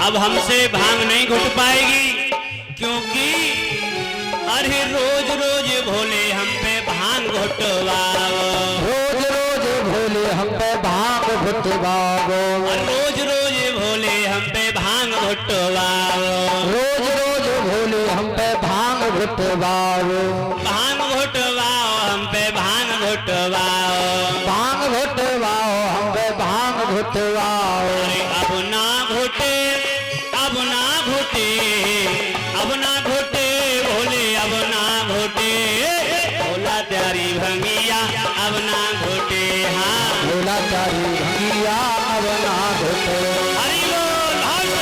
अब हमसे भांग नहीं घुट पाएगी, क्योंकि अरे रोज रोज भोले हम पे भांग घुटवाओ, रोज रोज भोले हम पे भांग घुटवाओ, रोज रोज भोले हम पे भांग घुटवाओ, रोज रोज भोले हम पे भांग घुटवाओ, भांग घुटवाओ हम पे भांग घुटवाओ, भांग घुटवाओ हम पे भांग घुटवाओ। अरे अब ना घुटे, अब ना घुटे, अब ना घुटे भोले, अब ना घुटे भोला तेरी भंगिया, अब ना घुटे। हाँ भोला तारी भंगिया अब ना घुटे। हरि बोल हरि।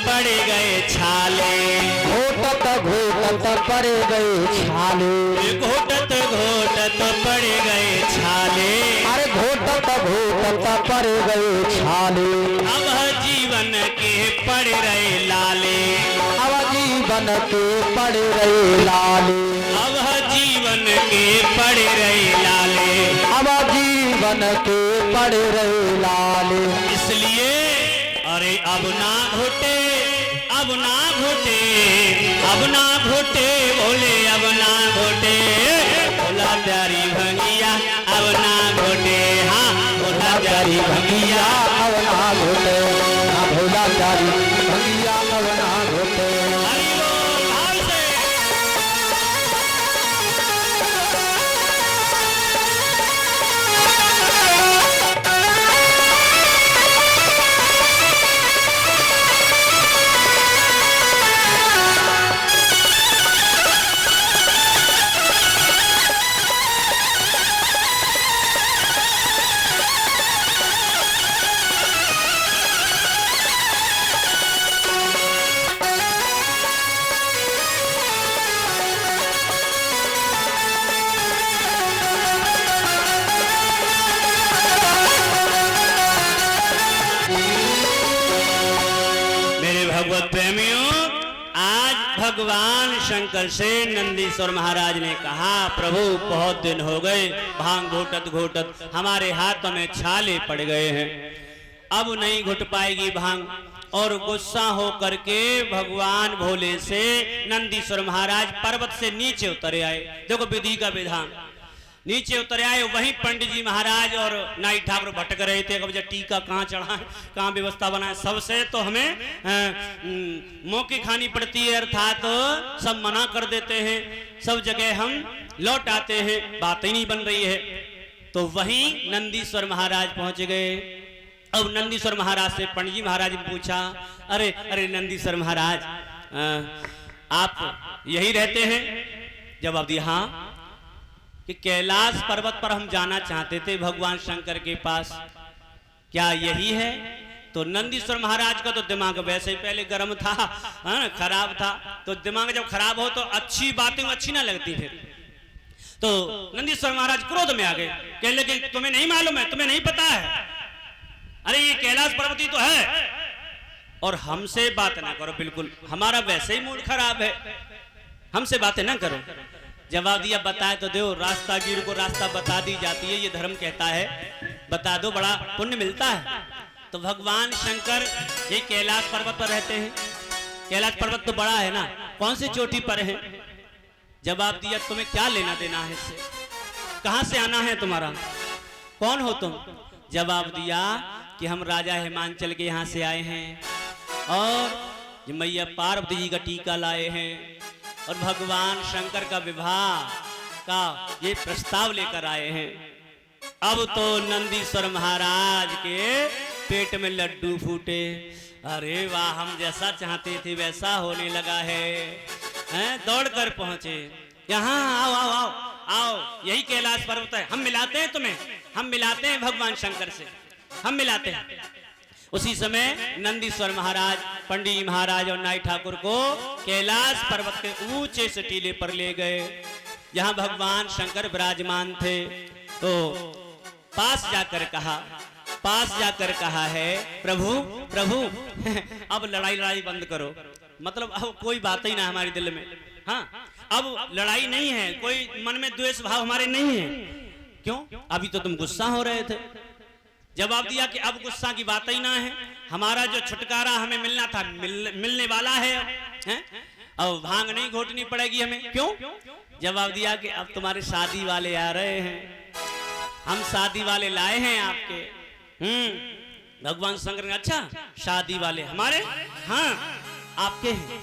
पड़ गए छाले, घोटत घोटत पड़ गए छाले, घोटत घोटत पड़ गए छाले, अरे घोटत घोटत पड़ गए छाले। अब जीवन के पड़ रहे लाले, अब जीवन के पड़ रहे लाले, अब जीवन के पड़ रहे लाले, अब जीवन के पड़ रहे लाले। इसलिए अरे अब ना घुटे, अब ना घुटे, अब ना घुटे बोले, अब ना घुटे भोला प्यारी भंगिया, अब ना घुटे। हाँ भोला प्यारी भंगिया, अब ना घुटे, भोला तारी भंगिया अब ना घुटे। हरि बोल भाव से। भगवत प्रेमियों, आज भगवान शंकर से नंदीश्वर महाराज ने कहा, प्रभु बहुत दिन हो गए भांग घोटत घोटत हमारे हाथों में छाले पड़ गए हैं, अब नहीं घुट पाएगी भांग। और गुस्सा हो करके भगवान भोले से नंदीश्वर महाराज पर्वत से नीचे उतरे आए। देखो विधि का विधान, नीचे उतर आए। वहीं पंडित जी महाराज और नाई ठाकुर भटक रहे थे, अब टीका कहाँ चढ़ा है, कहाँ व्यवस्था बना है। सबसे तो हमें मौके खानी पड़ती है, अर्थात सब मना कर देते हैं, सब जगह हम लौट आते हैं, बात ही नहीं बन रही है। तो वहीं नंदीश्वर महाराज पहुंच गए। अब नंदीश्वर महाराज से पंडित जी महाराज ने पूछा, अरे अरे नंदीश्वर महाराज आप यही रहते हैं? जवाब दिया, हाँ, कि कैलाश पर्वत पर हम जाना चाहते थे भगवान शंकर के पास, क्या यही है? तो नंदीश्वर महाराज का तो दिमाग वैसे ही पहले गर्म था, खराब था। तो दिमाग जब खराब हो तो अच्छी बातें अच्छी ना लगती फिर। तो नंदीश्वर महाराज क्रोध में आ गए, कहने लगे तुम्हें नहीं मालूम है, तुम्हें नहीं पता है, अरे ये कैलाश पर्वत ही तो है, और हमसे बात ना करो, बिल्कुल हमारा वैसे ही मूड खराब है, हमसे बातें ना करो। जवाब दिया, बताए तो दो, रास्तागीर को रास्ता बता दी जाती है, ये धर्म कहता है, बता दो, बड़ा पुण्य मिलता है। तो भगवान शंकर ये कैलाश पर्वत पर रहते हैं, कैलाश पर्वत तो बड़ा है ना, कौन सी चोटी पर है? जवाब दिया, तुम्हें क्या लेना देना है इससे, कहां से आना है तुम्हारा, कौन हो तुम? जवाब दिया कि हम राजा हिमांचल के यहाँ से आए हैं, और ये मैया पार्वती जी का टीका लाए हैं और भगवान शंकर का विवाह का ये प्रस्ताव लेकर आए हैं। अब तो नंदीश्वर महाराज के पेट में लड्डू फूटे। अरे वाह, हम जैसा चाहते थे वैसा होने लगा है। दौड़ कर पहुंचे, यहाँ आओ आओ आओ आओ, यही कैलाश पर्वत है, हम मिलाते हैं तुम्हें, हम मिलाते हैं भगवान शंकर से, हम मिलाते हैं। उसी समय नंदीश्वर महाराज, पंडित जी महाराज और नाई ठाकुर को कैलाश पर्वत के ऊंचे से टीले पर ले गए, जहां भगवान शंकर विराजमान थे। तो पास जाकर कहा है, प्रभु प्रभु अब लड़ाई बंद करो, मतलब अब कोई बात ही ना हमारे दिल में। हाँ, अब लड़ाई नहीं है, कोई मन में द्वेष भाव हमारे नहीं है। क्यों? अभी तो तुम गुस्सा हो रहे थे। जवाब दिया कि अब गुस्सा की बात ही ना है, हमारा जो छुटकारा हमें मिलना था मिलने वाला है, अब भांग नहीं घोटनी पड़ेगी हमें। क्यों? जवाब दिया कि अब तुम्हारे शादी वाले आ रहे हैं, हम शादी वाले लाए हैं आपके। भगवान शंकर ने, अच्छा शादी वाले हमारे? हाँ आपके हैं।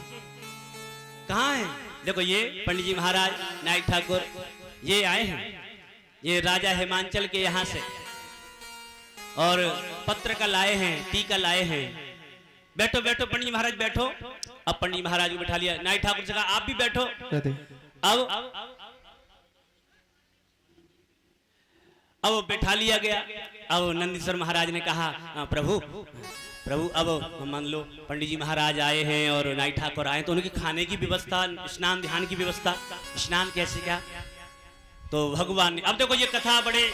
कहाँ हैं? देखो ये पंडित जी महाराज, नायक ठाकुर, ये आए हैं, ये राजा हिमांचल के यहाँ से, और पत्र का लाए हैं, टीका लाए हैं। बैठो बैठो पंडित जी महाराज बैठो। अब पंडित जी महाराज को बैठा लिया, नायक ठाकुर से कहा आप भी बैठो। अब बैठा लिया गया। अब नंदीश्वर महाराज ने कहा प्रभु प्रभु अब मान लो पंडित जी महाराज आए हैं और नाई ठाकुर आए, तो उनके खाने की व्यवस्था, स्नान ध्यान की व्यवस्था, स्नान कैसे क्या? तो भगवान ने, अब देखो ये कथा बड़े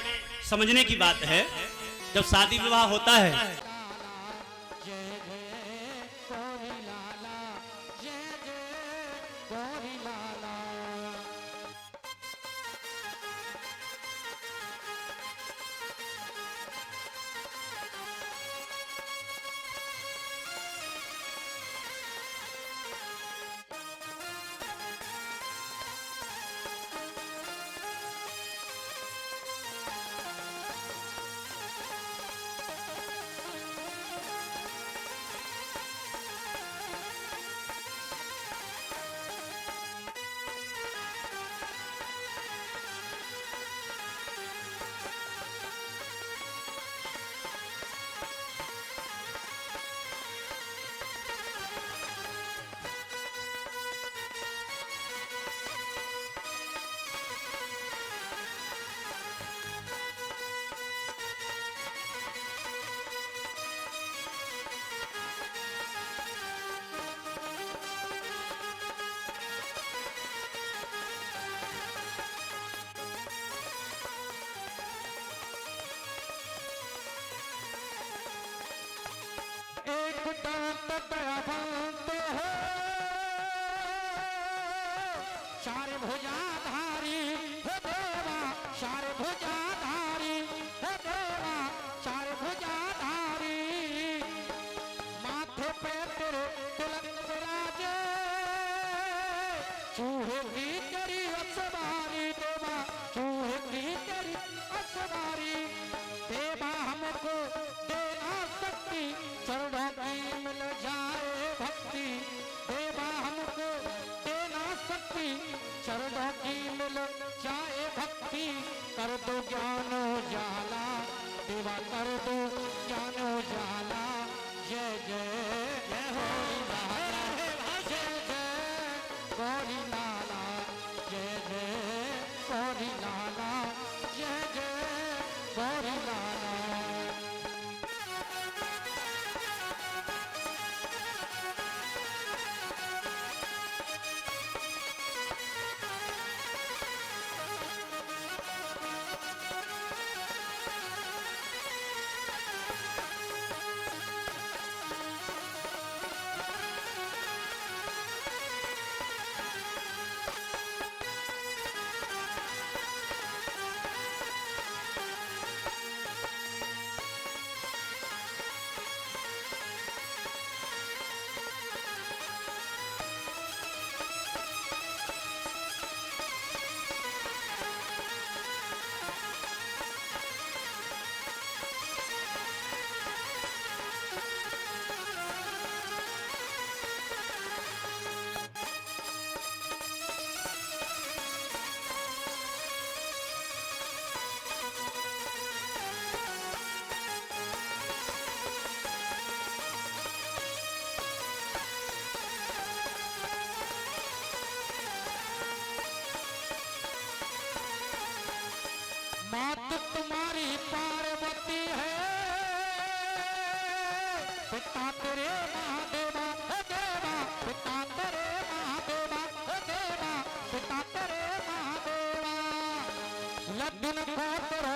समझने की बात है। जब शादी विवाह होता है, सारे भुजाधारी हे देवा, सारे भुजाधारी हे देवा, सारे भुजाधारी, माथे पे तेरे तिलक विराजे, चूहे की तेरी असवारी देवा, चूहे की तेरी असवारी, देवा हमको देना शक्ति, चरणों की मिल जाए भक्ति, देवा हमको देना शक्ति, चरणों की मिल जाए भक्ति, कर दो ज्ञान उजाला देवा, कर दो ज्ञान उजाला, जय जय जय हो लाला, जय जय गौरी लाला, जय जय गौरी लाला, जय जय गौरी लाला। मात तुम्हारी पार्वती है, पिता तेरे महादेवा हे देवा, पिता तेरे महादेवा हे देवा, पिता तेरे महादेवा। लग्न को तेरा